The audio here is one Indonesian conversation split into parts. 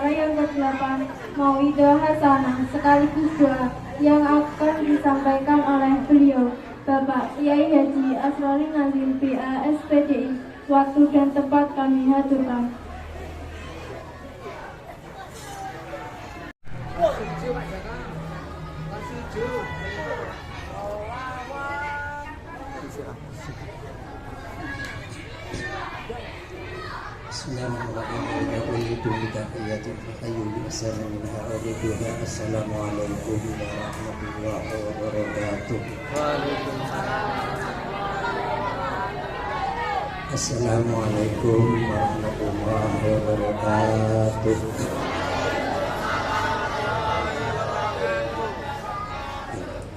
acara yang ke-8 Mauidhah Hasanah sekaligus doa yang akan disampaikan oleh beliau Bapak Kiai Haji Asrori Nazir BA SPDI. Waktu dan tempat kami haturkan. Assalamualaikum warahmatullahi wabarakatuh. Assalamualaikum warahmatullahi wabarakatuh.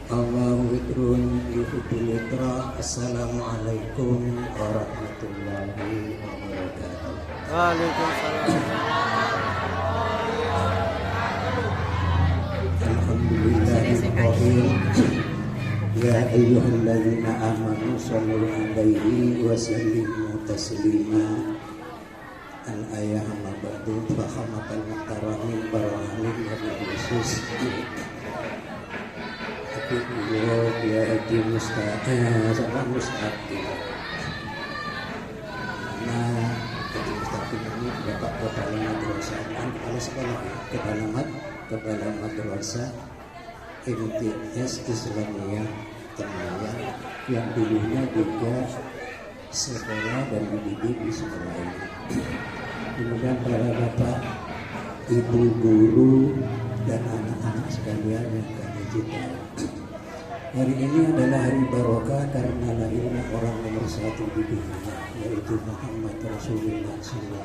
Allahu witrun yuhibbul witra. Assalamualaikum warahmatullahi wabarakatuh. Waalaikumsalam. Alhamdulillahirrahmanirrahim. Ya ayyuhalladzina amanu shallu alaihi wa sallimu taslima. Al-ayah amma ba'du fa khamatal mukarramin barahalin wa khusus. Aku ya Haji sama Mustaqim. Nah, Haji Mustaqim ini Bapak Kepala Madrasah, kepala sekolah, kepala madrasah MTS Islamiyah Temaya yang dulunya juga sekolah dan mendidik di sekolah ini. Kemudian para bapak, ibu guru dan anak-anak sekalian yang kami cintai. Hari ini adalah hari barokah karena lahirnya orang nomor satu di dunia, yaitu Muhammad Rasulullah SAW.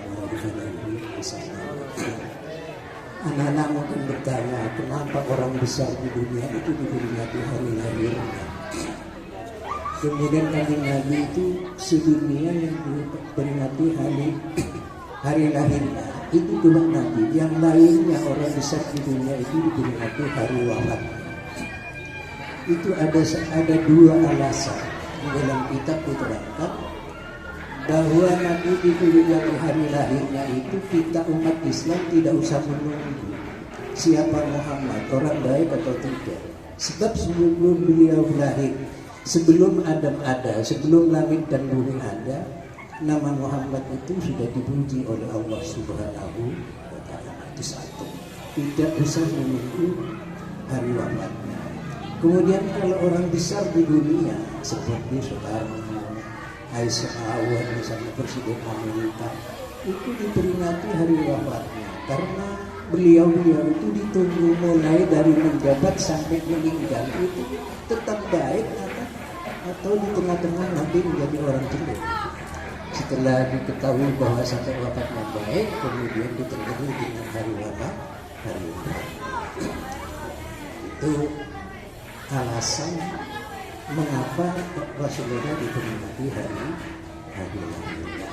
Anak-anak mungkin bertanya, kenapa orang besar di dunia itu diperingati hari lahirnya? Kemudian Kanjeng Nabi itu sedunia yang diperingati hari lahirnya. Itu cuma Nabi. Yang lainnya orang besar di dunia itu diperingati hari wafatnya. Itu ada dua alasan. Di dalam kitab diterangkan bahwa Nabi diperingati hari lahirnya itu kita umat Islam tidak usah menunggu siapa Muhammad, orang baik atau tidak. Sebab sebelum beliau lahir, sebelum Adam ada, sebelum langit dan bumi ada, nama Muhammad itu sudah dipuji oleh Allah Subhanahu wa Ta'ala. Itu satu. Tidak usah menunggu hari wafatnya. Kemudian kalau orang besar di dunia seperti Soekarno, Eisenhower, misalnya Presiden Amerika, itu diperingati hari wafatnya karena beliau itu ditunggu mulai dari menjabat sampai meninggal itu tetap baik atau di tengah-tengah nanti menjadi orang jelek. Setelah diketahui bahwa sampai wafatnya baik, kemudian ditentukan dengan hari wafat. Itu alasan mengapa Rasulullah diperingati hari lahirnya.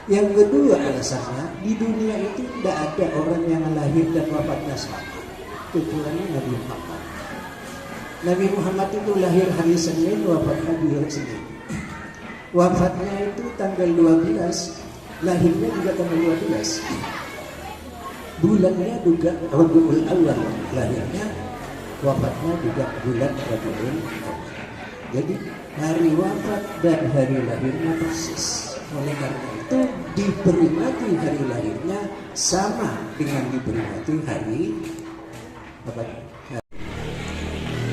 Yang kedua alasannya, di dunia itu tidak ada orang yang lahir dan wafatnya sama kecuali Nabi Muhammad. Nabi Muhammad itu lahir hari Senin, wafatnya di hari Senin. Wafatnya itu tanggal 12, lahirnya juga tanggal 12. Bulannya juga Rabiul Awal, lahirnya, wafatnya juga bulan Rabiul Awal. Jadi hari wafat dan hari lahirnya persis. Oleh karena itu diperingati hari lahirnya sama dengan diperingati hari apa?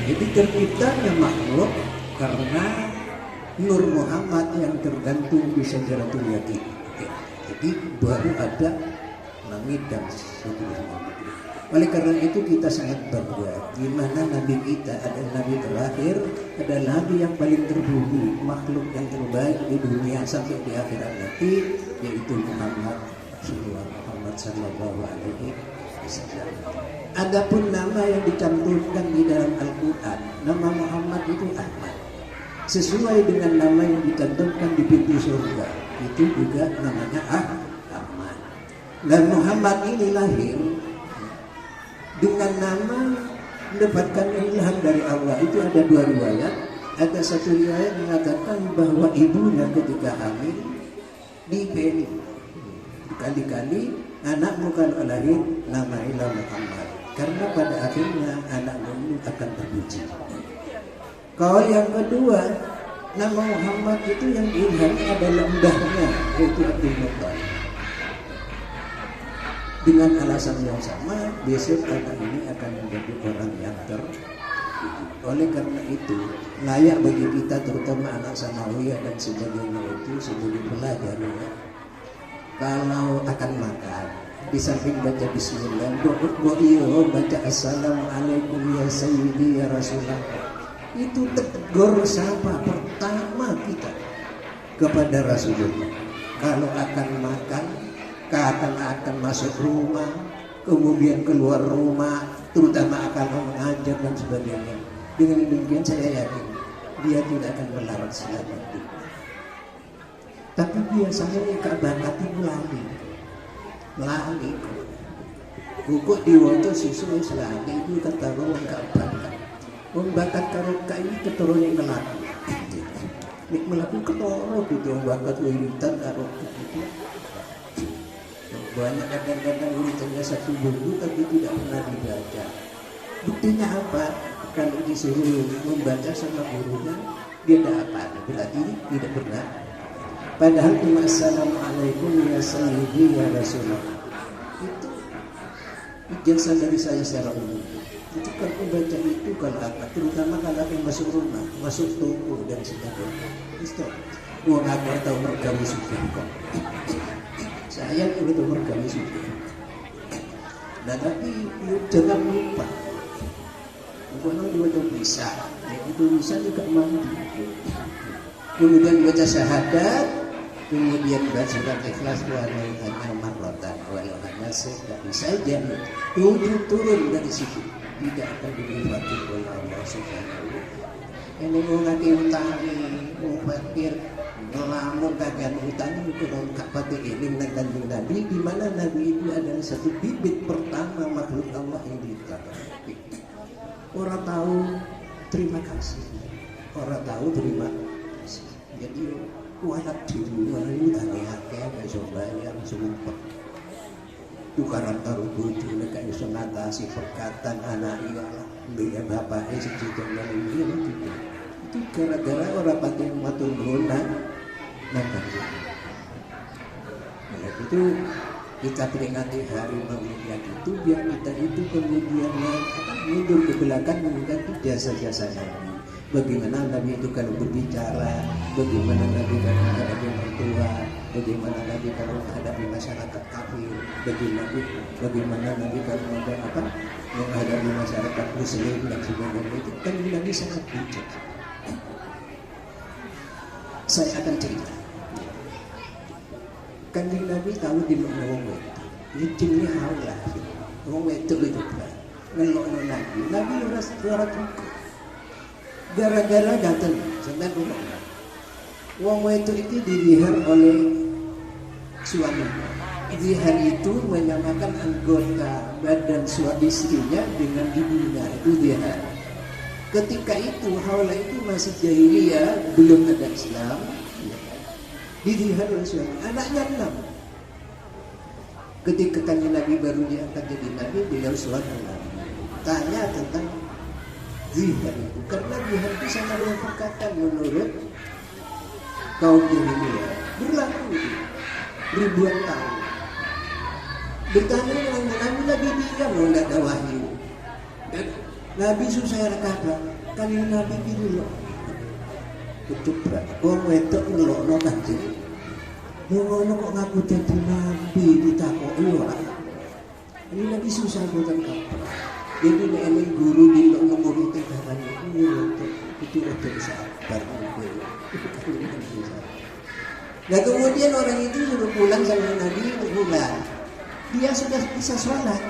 Jadi terciptanya makhluk karena Nur Muhammad yang tergantung di Syajaratul Yaqin. Jadi baru ada langit dan seterusnya. Oleh karena itu kita sangat bangga di mana Nabi kita adalah Nabi terakhir, adalah Nabi yang paling terpuji, makhluk yang terbaik di dunia sampai di akhirat nanti, yaitu Muhammad Sallallahu Alaihi Wasallam. Adapun nama yang dicantumkan di dalam Al-Quran, nama Muhammad itu Ahmad, sesuai dengan nama yang dicantumkan di pintu surga, itu juga namanya Ahmad. Dan Muhammad ini lahir dengan nama mendapatkan ilham dari Allah. Itu ada dua riwayat. Ada satu riwayat mengatakan bahwa ibunya ketika hamil dipeni Kali-kali anakmu kalau lahir namailah Muhammad, karena pada akhirnya anakmu ini akan terpuji. Kalau yang kedua, nama Muhammad itu yang diilhami adalah mbahnya, yaitu Abdul Muttalib. Dengan alasan yang sama, besok anak ini akan menjadi orang yang oleh karena itu layak bagi kita, terutama anak sanawiyah dan sebagainya, itu sebagai pelajar ya, kalau akan makan di samping baca bismillah, baca assalamualaikum ya sayyidi ya rasulullah, itu tegur sapa pertama kita kepada Rasulullah. Kalau akan makan, akan masuk rumah, kemudian keluar rumah, terutama akan mengajar dan sebagainya. Dengan demikian saya yakin dia tidak akan berlarut selama itu. Tapi biasanya keabatan itu lali kok diwoto susu selagi itu kata orang keabatan. Membakat karoka ini keturunan melaki. Nik melakukan ketoro gitu, bakat wiritan karoka itu. Banyak kadang-kadang wiritannya satu buku tapi tidak pernah dibaca. Buktinya apa? Kalau disuruh membaca sama gurunya, dia tidak apa? Berarti tidak pernah. Padahal cuma assalamualaikum ya sayyidi ya rasulullah. Itu ijazah dari saya secara umum. Itu kan membaca itu kalau apa? Terutama kalau yang masuk rumah, masuk toko dan sebagainya. Itu gua nggak tahu mergawi sudah kok. Saya itu mergawi sudah. Nah tapi jangan lupa. Bukan juga bisa, itu bisa juga mandi. Kemudian baca syahadat, kemudian baca surat ikhlas hanya marrotan, hanya sekali saja. Turun dari situ, tidak akan dinikmati oleh Allah Subhanahu. Ini mau ngaki utang, mau fakir, ngelamun kagak utang, kalau nggak pakai ilim dan kanjeng Nabi, di mana Nabi itu adalah satu bibit pertama makhluk Allah yang diciptakan. Orang tahu terima kasih, orang tahu terima kasih. Jadi kualat diri orang ini tanya-tanya kayak coba yang sumpah tukaran taruh bojo nek iso ngatasi perkatan anak iya mbek bapake sejuta ini itu gara-gara orang pakai matur nuwun nang itu kita peringati hari Maulid itu biar kita itu kemudian mundur ke belakang mengganti jasa-jasa Nabi. Bagaimana Nabi itu kalau berbicara, bagaimana Nabi kalau menghadapi orang tua, bagaimana Nabi kalau menghadapi masyarakat kafir, bagaimana Nabi kalau menghadapi masyarakat Muslim dan sebagainya, itu kan Nabi sangat bijak. Saya akan cerita. Kanjeng Nabi tahu di mana wong wedok. Licine haula. Wong wedok itu kan. Ngelokno Nabi. Nabi ora cukup. Gara-gara datang sampai rumah. Wong wedok itu dilihat oleh suami. Dilihat itu menyamakan anggota badan suami istrinya dengan ibunya. Itu dia. Ketika itu haula itu masih jahiliyah, belum ada Islam. Dilihat oleh suami, anaknya 6. Ketika kanjeng Nabi baru diangkat jadi Nabi, beliau sholat Nabi. Tanya tentang zihar itu, karena zihar itu sangat memperkatakan menurut kaum jahiliyah. Berlaku itu ribuan tahun. Bertanya dengan Nabi diam, nggak ada wahyu. Dan Nabi susah kata, kanjeng Nabi gitu loh. Ketuprak, wong wedok ngelokno kanjeng. Ngono kok ngaku dadi nabi ditakoki ora. Ini lagi susah boten kapan. Jadi nek guru di murid tegaran itu udah sabar Nah kemudian orang itu sudah pulang sama Nabi pulang. Dia sudah bisa sholat,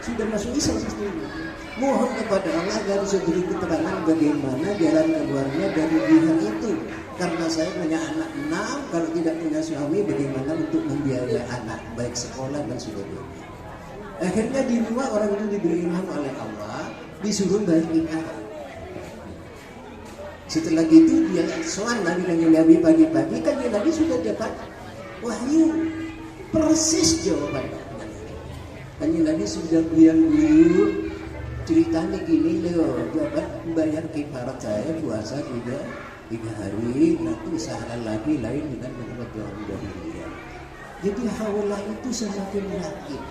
sudah masuk Islam sesungguhnya. Mohon kepada Allah agar diberi keterangan bagaimana jalan keluarnya dari jihad itu. Karena saya punya anak 6, kalau tidak punya suami bagaimana untuk membiayai anak, baik sekolah dan sebagainya. Akhirnya di rumah orang itu diberi ilham oleh Allah, disuruh balikin arah. Setelah itu dia soal Nabi Nabi pagi-pagi kan Nabi sudah dapat wahyu. Persis jawabannya. Kanjeng Nabi sudah beliau ceritanya gini loh, jawaban membayar kifarat saya puasa juga 3 hari, nanti usahakan lagi lain dengan mendapat jawaban dari beliau. Jadi haulah itu semakin yakin.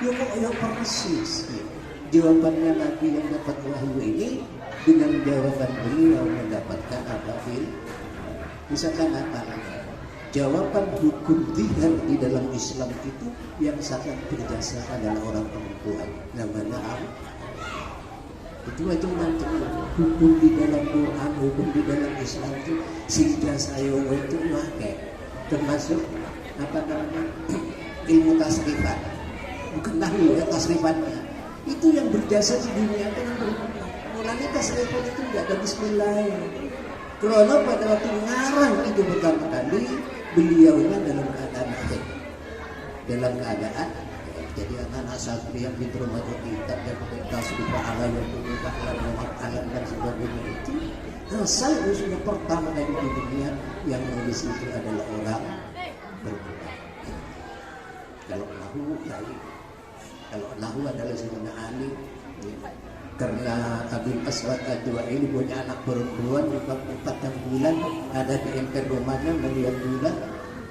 Ya persis. Jawabannya Nabi yang dapat wahyu ini dengan jawaban beliau mendapatkan apa fil? Misalkan apa? Jawaban hukum zihar di dalam Islam itu yang sangat berjasa adalah orang perempuan. Namanya apa? Itu macam-macam hukum di dalam Quran, hukum di dalam Islam itu sehingga saya itu pakai termasuk apa namanya ilmu tasrifat, bukan nahwu ya tasrifatnya itu yang berjasa di dunia itu yang berguna. Mulanya tasrifat itu tidak ada bismillah. Karena pada waktu ngarang itu pertama kali beliaunya dalam keadaan haid, dalam keadaan jadi anak-anak santri yang diterima kitab dan tasrifat ala yang berubah ala dan sebagainya itu asal usulnya pertama kali di dunia yang menulis itu adalah orang berbudak. Kalau nahwu adalah Sayyidina Ali ya. Karena Abil Aswad Ad-Du'ai ini punya anak perempuan 4 bulan ada di emper rumahnya melihat bulan,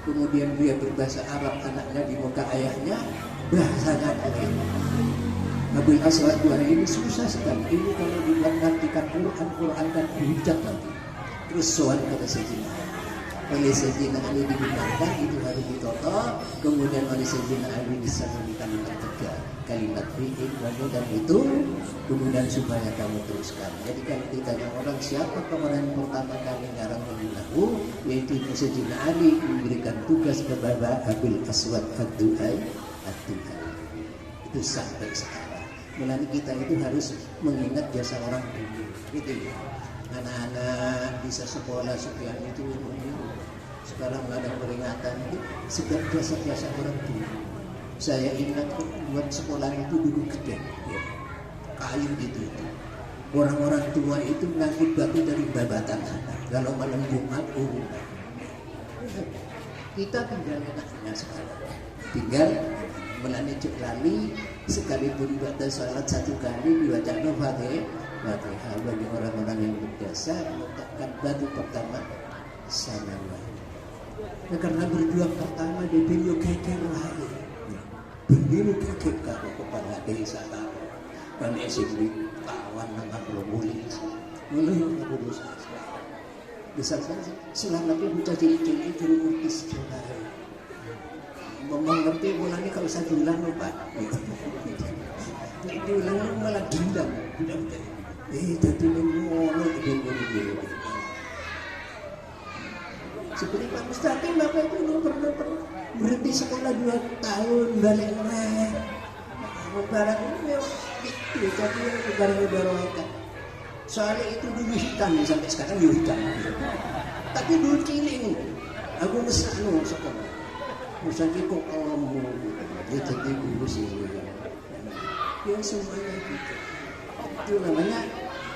kemudian dia berbahasa Arab anaknya di muka ayahnya bahasanya lain. Abil Aswad Ad-Du'ai ini susah sekali ini kalau dibuat nantikan Quran dan hujat nanti terus soal kata Sayyidina oleh Sayyidina Ali digunakan itu harus ditotok, kemudian oleh Sayyidina Ali disambung kalimat 3 kalimat fi'il dan itu kemudian supaya kamu teruskan. Jadi kalau ditanya orang siapa orang yang pertama kali ngarang mengulahu, yaitu Sayyidina Ali memberikan tugas kepada Abil Aswad Ad-Du'ai itu sampai sekarang. Mulai kita itu harus mengingat jasa orang dulu gitu ya. Anak-anak bisa sekolah sekian itu sekarang ada peringatan itu segala jasa-jasa orang dulu. Saya ingat buat sekolah itu dulu gede ya. Kayu gitu. Orang-orang tua itu ngangkut batu dari babatan anak. Kalau malam Jumat urunan. Kita tinggal enaknya sekarang. Tinggal melanjut lali sekalipun baca salat 1 kali dibaca Fatihah bagi orang-orang yang berjasa meletakkan batu pertama sana. Nah, karena berjuang pertama di beliau keker lahir. Beliau keker kalau kepala desa tahu. Dan esok tawan nama boleh. Menurut aku dosa. Bisa saja selamatnya bocah cilik-cilik itu ngerti sejarah. Mengerti mulanya kalau saya bilang lupa. Diulang malah dendam. Tapi mengono begini. Seperti Pak Mustaqim Bapak itu pernah berhenti sekolah 2 tahun balik lagi. Barang ini itu tapi barang udah soalnya itu dulu hitam sampai sekarang juga hitam. Tapi dulu cilik aku mesra sekolah. Misalnya kok kamu dia jadi guru sih. Ya semuanya gitu. Itu namanya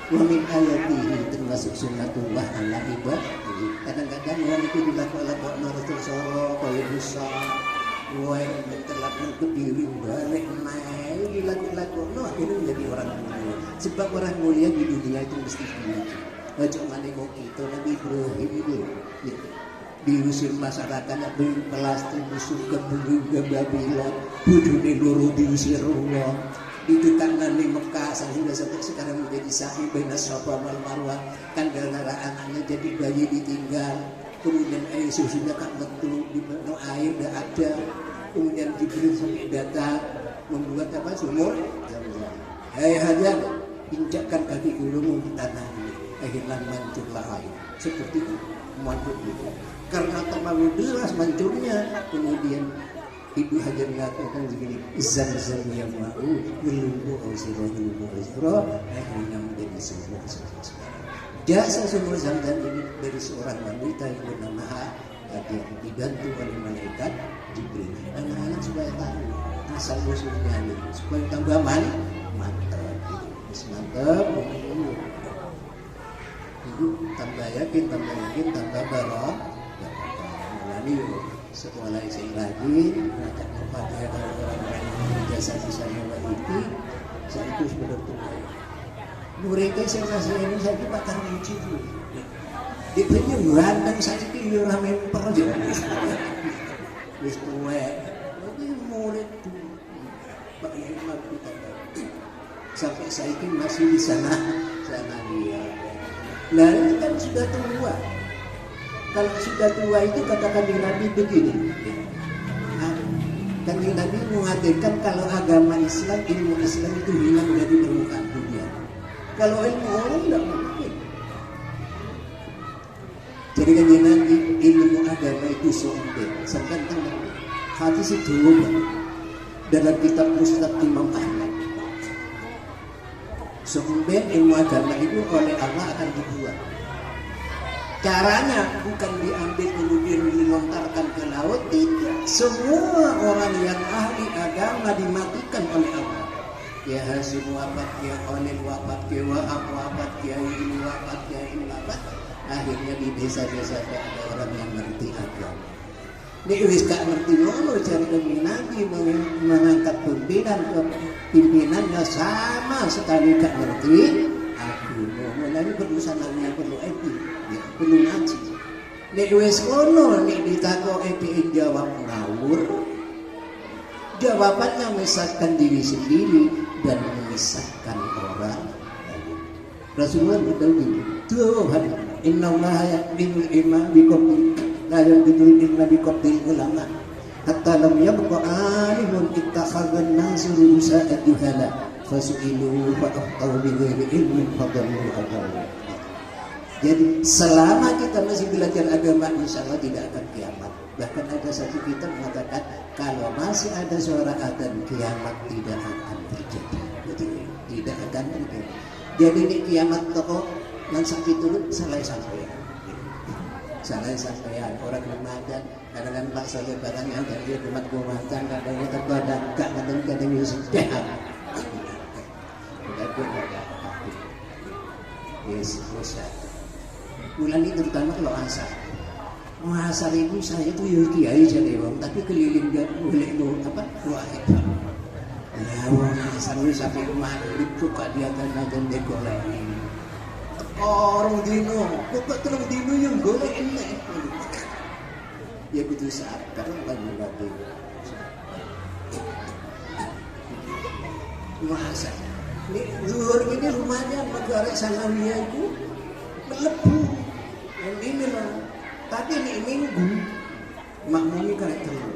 wa min ayatihi termasuk sunnatullah ala ibad. Kadang-kadang orang itu dilakukan Rasul Soro kaya bisa wae telat untuk diri balik naik dilakukan akhirnya menjadi orang mulia. Sebab orang mulia di dunia itu mesti dimiliki. Ojo manengok itu Nabi Ibrahim itu diusir masyarakat beli plastik musuh ke Babylon budune loro diusir Allah itu karena di Mekah sudah sampai sekarang menjadi sa'i baina Safa wal Marwah kan gara-gara anaknya jadi bayi ditinggal kemudian air susunya kan betul di air tidak ada kemudian Jibril sampai datang membuat apa sumur hai hajar injakkan kaki gulumu di tanah ini akhirnya mancurlah air seperti itu mancur itu karena terlalu deras mancurnya kemudian Ibu Hajar mengatakan begini zam-zam yang mau melumpuh ausiro akhirnya menjadi sumur jasa sumur zam-zam ini dari seorang wanita yang bernama Hajar dibantu oleh malaikat Jibril. Anak-anak supaya tahu asal usulnya ini supaya tambah mantap mantap tambah yakin tambah barok mulai sekolah sing lagi ngajak kepada orang-orang yang jasa di sana itu saya itu sudah tua muridnya saya masih ini saya cuma tahu uji dulu di penyuhan dan saya itu orang memper aja wis tua tapi murid tuh Pak Imam kita sampai saya itu masih di sana dia nah ini kan sudah tua. Kalau sudah tua itu kata Kanjeng Nabi begini. Kanjeng Nabi mengatakan kalau agama Islam, ilmu Islam itu hilang dari permukaan dunia. Kalau ilmu orang tidak mungkin. Jadi Kanjeng Nabi ilmu agama itu sombong. Sampai hati itu dalam kitab Musnad Imam Ahmad. Sombong ilmu agama itu oleh Allah akan dibuat. Caranya bukan diambil kemudian dilontarkan ke laut, tidak. Semua orang yang ahli agama dimatikan oleh Allah. Ya Hasim wafat, ya Khalil wafat, ya Wahab wafat, ya ini wafat, ya ini wafat. Akhirnya di desa-desa ada orang yang ngerti agama. Ini wis gak ngerti ngono cari Nabi mengangkat pimpinannya sama sekali gak ngerti. Mulai berurusan namanya perlu etik, ya, perlu ngaji. Nek wis ngono, nek ditakoki piye jawab ngawur, jawabannya memisahkan diri sendiri dan memisahkan orang lain. Rasulullah berkata, Tuhan, Inna Allah yaqdimul imam biqabdil, la yaqdimul ilma biqabdil ulama. Hatta lam yabqa alimun ittakhadhan nasu rusa'a juhala. Fasu'ilu fa'aftau bighairi ilmin fadallu adallu. Jadi selama kita masih belajar agama insya Allah tidak akan kiamat. Bahkan ada satu kitab mengatakan kalau masih ada suara adzan kiamat tidak akan terjadi. Jadi tidak akan terjadi. Jadi ini kiamat toko dan sakit turun salah sampean orang Ramadan kadang-kadang Pak Soleh barang yang dari umat Ramadan kadang-kadang terbadak kadang-kadang sedih. Yes. Bulan ini terutama kalau asar itu saya itu ya kiai jadi wong tapi keliling dia boleh itu apa wahid. Ya wong asar itu sampai maghrib kok dia kan golek. Orang dino, kok terus dino yang golek enek. Ya kudu sabar lagi lagi. Masa Zuhur ini rumahnya Magharek Sanawiyah itu melebu yang ini loh tapi ini minggu makmumnya karek telur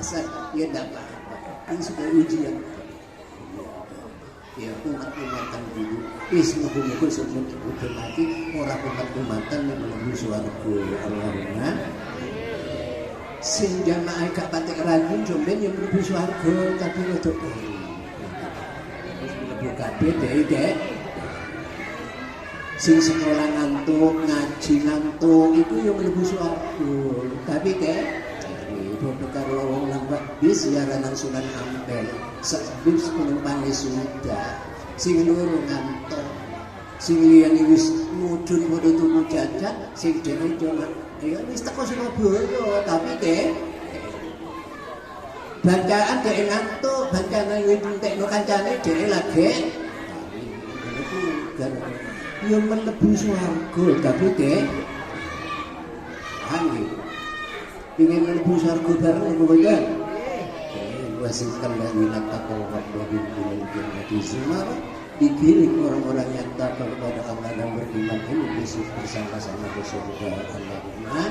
asal ya dapat ini sudah ujian ya umat-umatan dulu muka-muka sebelum itu mati orang umat-umatan yang menuju suaraku Allahumma sing jamaah gak patek rajin jomben yang menuju suaraku tapi untuk kabeh dhek sing sekolah ngantuk ngaji ngantuk itu yang mlebu swarga tapi padha karo wong lambat bis siaran Sunan Ampel sebis penumpang sudah sing loro ngantuk sing liyane wis mudhun padha tuku jajan sing dene cuma ya wis teko Surabaya tapi bacaan dhek ngantuk, bacaan yang entekno kancane dhek lagi. Yang mlebu swarga tapi dhek paham iki. Ingin mlebu swarga bareng apa mboten? Wasikal ladina taqaw rabbahum bil jannati zumar. Digiring orang-orang yang takwa kepada Allah dan beriman ini besok bersama-sama ke surga Allahumma.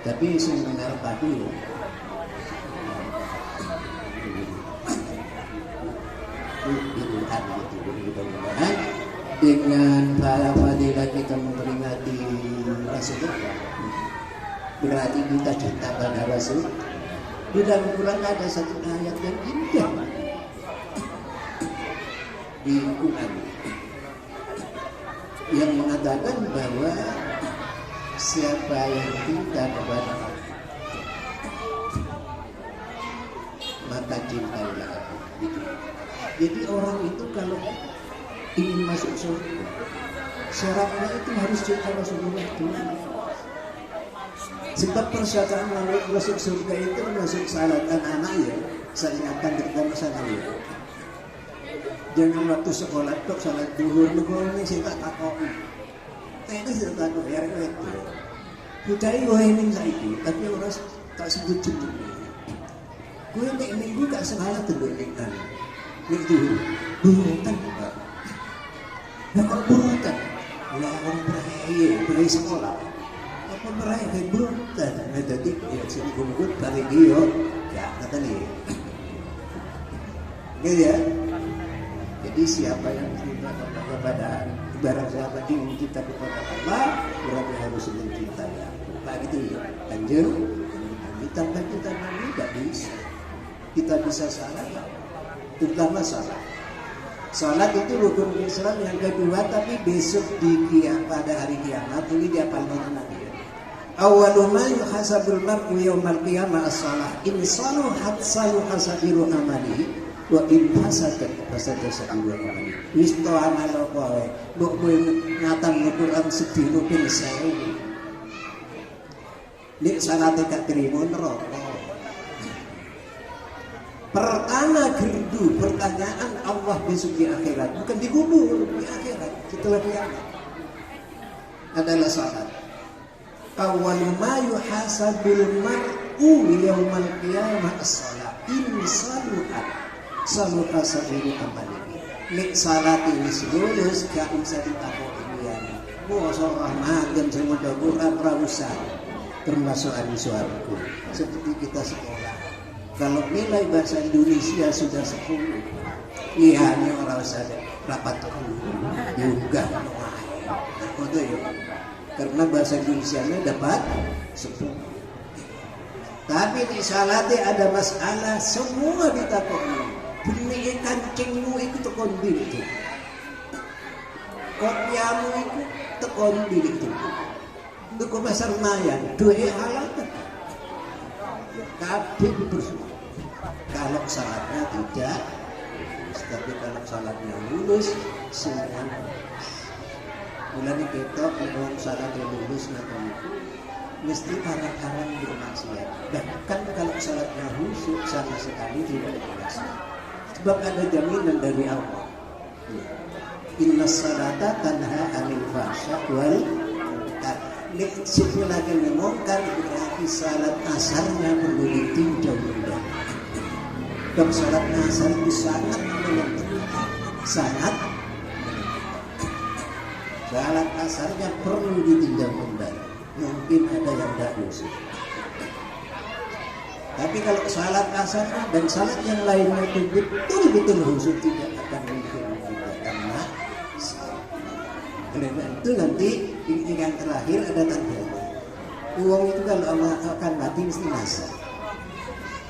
Tapi sing benar padu dengan para fadilah kita memperingati Rasulullah berarti kita cinta pada Rasul. Di dalam Quran ada satu ayat yang indah di Quran yang mengatakan bahwa siapa yang cinta kepada Allah maka cintailah aku. Jadi orang itu kalau ingin masuk surga syaratnya itu harus cinta Rasulullah dulu. Sebab persyataan masuk surga itu masuk salat anak-anak ya. Saya ingatkan terutama saya. Jangan waktu sekolah tok salat duhur negara ini saya tak takoi. Itu saya takoi ya itu. Budaya gue ini saiki, tapi orang tak sebut jeneng. Gue nek minggu gak salah dulu kan. Nek duhur, burutan Pak. Nah kok burutan? Lah orang berai sekolah. Apa berai kayak burutan? Nah jadi ya sini kumpul balik dia, ya kata nih. Gitu ya. Jadi siapa yang cinta kepada ibarat siapa yang cinta kepada Allah, berarti harus mencintai aku. Nah gitu ya. Lanjut. Tanpa kita tidak bisa. Kita bisa salah, terutama salah. Salat itu rukun Islam yang kedua, tapi besok pada hari kiamat ini dia paling Nabi. Awwalu ma yuhasabul mar'u yaumal qiyamah as-salah. In saluhat saluha sa'iru amali wa in fasadat fasadat sa'iru amali. Wis to amal apa wae. Mbok kowe ngatam Quran sedina ping 1000. Nek salate gak trimo neraka. Pertama gerdu pertanyaan Allah besok di akhirat, bukan di kubur, di akhirat setelah kiamat adalah salat. Awwalu ma yuhasabul mar'u yaumal qiyamah as-salat. In saluhat saluha sa'iru amalihi. Nek salat ini lulus gak usah ditakoki ya. Mosok rahmatan semua Quran ra usah. Termasuk suaraku seperti kita sekolah. Kalau nilai bahasa Indonesia sudah 10, iya ini orang saja rapat juga, betul ya. Karena bahasa Indonesia-nya dapat 10. Tapi di salate ada masalah semua ditakoni. Benih kancingmu itu tekon itu, kopiamu itu tekon itu. Untuk pasar mayan, dua halal. Kabeh bersyukur. Kalau salatnya tidak, tapi kalau salatnya lulus, semuanya. Mulai kita orang salatnya lulus atau itu, mesti arah-arah bermaksiat. Bahkan kalau salatnya khusyuk sama sekali tidak bermaksiat. Sebab ada jaminan dari Allah. Inna salata tanha anil fahsya wal munkar. Sekali lagi mengongkar berarti salat asarnya perlu ditinjau kembali. Dan salat asar itu sangat menentukan, sangat. Salat asarnya perlu ditinjau kembali. Mungkin ada yang tidak khusyuk. Tapi kalau salat asarnya dan salat yang lainnya itu betul-betul khusyuk, tidak akan mungkin juga karena karena itu nanti yang terakhir ada tanda. Uang itu kalau Allah akan mati mesti nasa.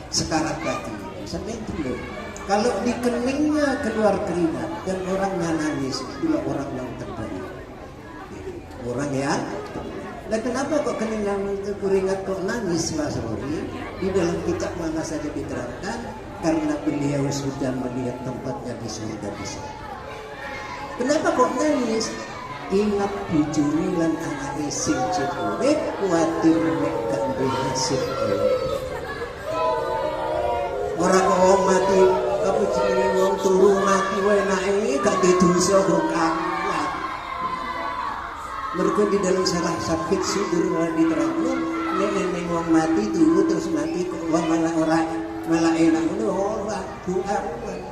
Sekarat mati. Sampai itu loh. Kalau di keningnya keluar keringat dan orangnya nangis, itulah orang yang terbaik. Orang yang. Dan kenapa kok kening yang keringat kok nangis Mas Rory? Di dalam kitab mana saja diterangkan karena beliau sudah melihat tempatnya di surga di sana. Kenapa kok nangis? Ingat bujuni lan anake sing urip kuwatir nek gak duwe hasil. Ora kok mati apa jenenge wong turu mati wae enake gak didosa kok kalah. Mergo di dalam salah sakit sudur ora diterangno nek wong mati turu terus mati kok malah enak ngono ora bukan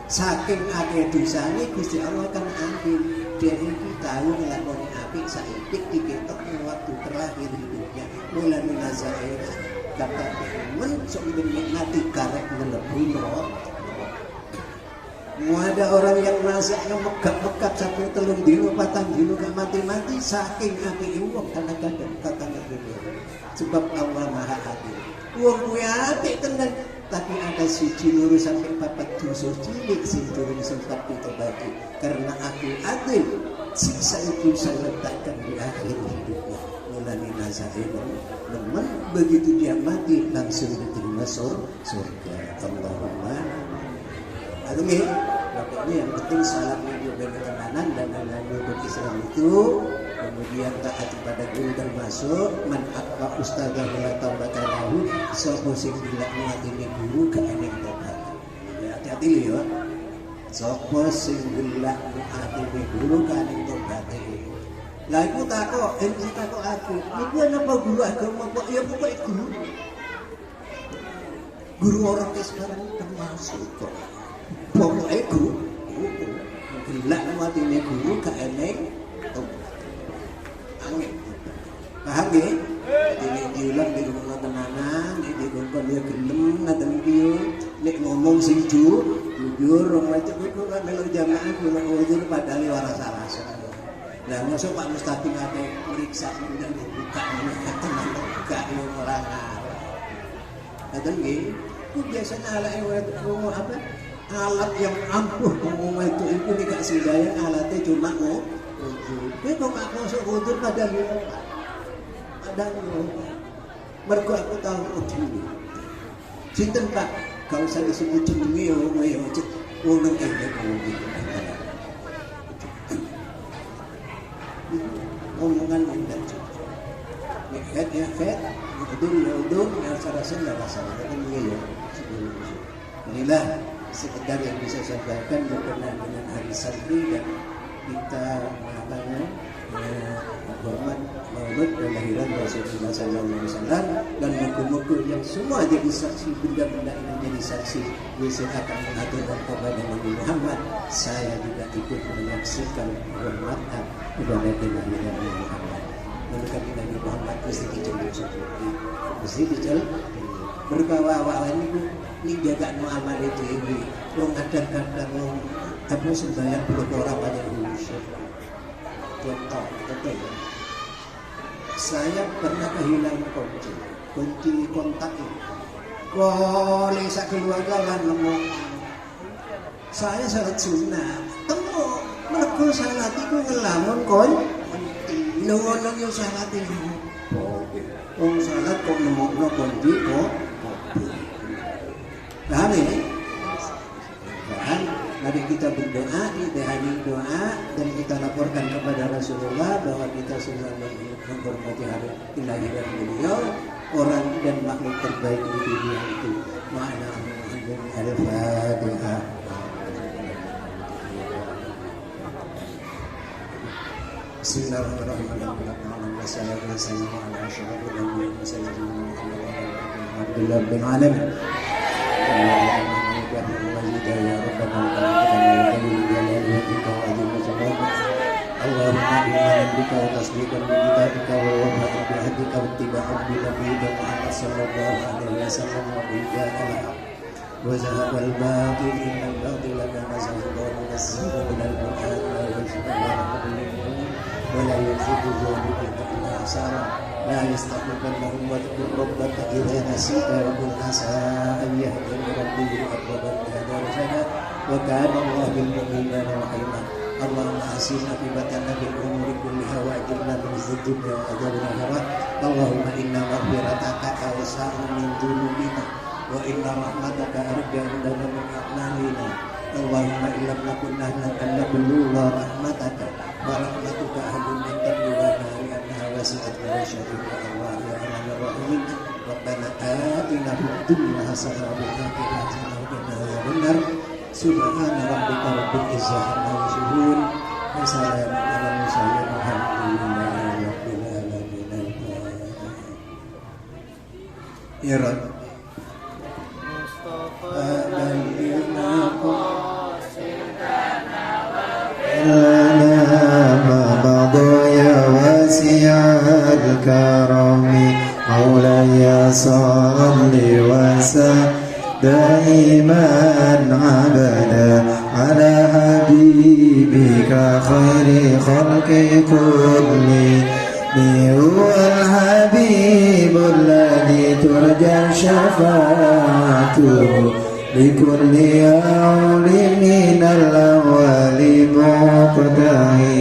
saking akeh dosane Gusti Allah kan ampun. Dari kita ngelakoni apik saipik diketok waktu terakhir hidupnya mulai nazaira kata temen sok menikmati karek melebu mau ada orang yang masaknya megap-megap sampai telung dino patang dino gak mati-mati saking apik uang kadang-kadang kata Nabi sebab Allah maha adil uang gue apik tenan tapi ada siji luru sampai papat dosa cilik sing turun sempat ditobati karena aku adil siksa itu saya letakkan di akhir hidupnya mulai nazarin namun begitu dia mati langsung diterima surga Allahumma amin. Makanya yang penting salatnya juga berkenanan dan dalam Islam itu kemudian taat kepada guru termasuk man aqwa ustadzah la taubata lahu sapa sing dilakno atine guru ka eneng tobat. Hati-hati lho ya. Sapa sing dilakno atine guru ka eneng tobat. Lah iku takok, takok aku. Iku napa guru agama kok ya pokoke guru. Guru orang Islam termasuk kok. Pokoke guru. Dilakno atine guru ka eneng paham ya? Jadi diulang di rumah tenanan, di rumah dia gelem, ngatain dia, nek ngomong sing jujur, orang itu kan kalau jamaah bilang jujur padahal waras salah. Nah, masuk Pak Mustaqim ada periksa dan dibuka, teman buka yang orang Arab. Ngatain gini, itu biasanya alat yang ampuh ngomong itu dikasih daya alatnya cuma tapi kok gak masuk udur pada lupa mergo aku tahu dulu sinten Pak gak usah disebut jenenge ngomong omongan indah ya fet udur yang rasa enggak masalah kan ya inilah sekedar yang bisa saya sampaikan berkenaan dengan hari santri dan kita hormat maulud dan lahiran Rasulullah SAW dan muka-muka yang semua jadi saksi benda-benda ini jadi saksi Yesus akan mengaturkan kepada Nabi Muhammad. Saya juga ikut menyaksikan hormatan kepada kelahiran Nabi Muhammad. Menurut Nabi Muhammad mesti diceluk seperti mesti diceluk berbawa-bawa ini jaga no amal itu ini lo kadang-kadang lo tapi sembahyang belum orang banyak urusan. Contoh, betul. Saya pernah kehilangan kunci kontak ini. Boleh saya keluarga lah nemu. Saya salat sunnah, temu mergo salat itu ngelamun kunci. Nunggu yang salat itu. Oh, salat kok nemu kunci kok. Paham ini? Dan mari kita berdoa, dihadiri doa dan kita laporkan kepada Rasulullah bahwa kita sudah menghormati hari kelahiran beliau, orang dan makhluk terbaik di dunia itu. Ma'ana al-Fatihah. Bismillahirrahmanirrahim. Wassalamualaikum warahmatullahi wabarakatuh. اللهم إنا بك وتصديقا بكتابك ووفاء بعهدك واتباعا بنبيك محمد صلى الله عليه وسلم وإياك الحق وزهق الباطل إن الباطل كان زهقا ونزهق من القرآن لا يجب ولا يزيد ذلك إلا حسارا لا يستحقنهم واذكر ربك إذا نسيت وقل عسى أن يهدي ربي أقرب هذا رشدا وكان الله بالمؤمنين رحيما اللهم حسن عاقبتنا في الأمور كلها وأجرنا من خزي الدنيا وعذاب الآخرة اللهم إن مغفرتك أوسع من ذنوبنا وإن رحمتك أرجى عندنا من أعمالنا اللهم إن لم نكن نحن أن نبلغ رحمتك ورحمتك أهل من تبلغنا لأنها وسعت كل شيء يا الله يا أرحم الراحمين ربنا آتنا في الدنيا حسنة وفي الآخرة حسنة وقنا عذاب النار سبحان ربك رب العزة عما يصفون وسلام على المرسلين والحمد لله رب العالمين. يا رب الكرم مولاي صل وسلم دائما عبدا على حبيبك خير خلق كلهم هو الحبيب الذي ترجى شفاعته لكل يوم من الأول مقتهي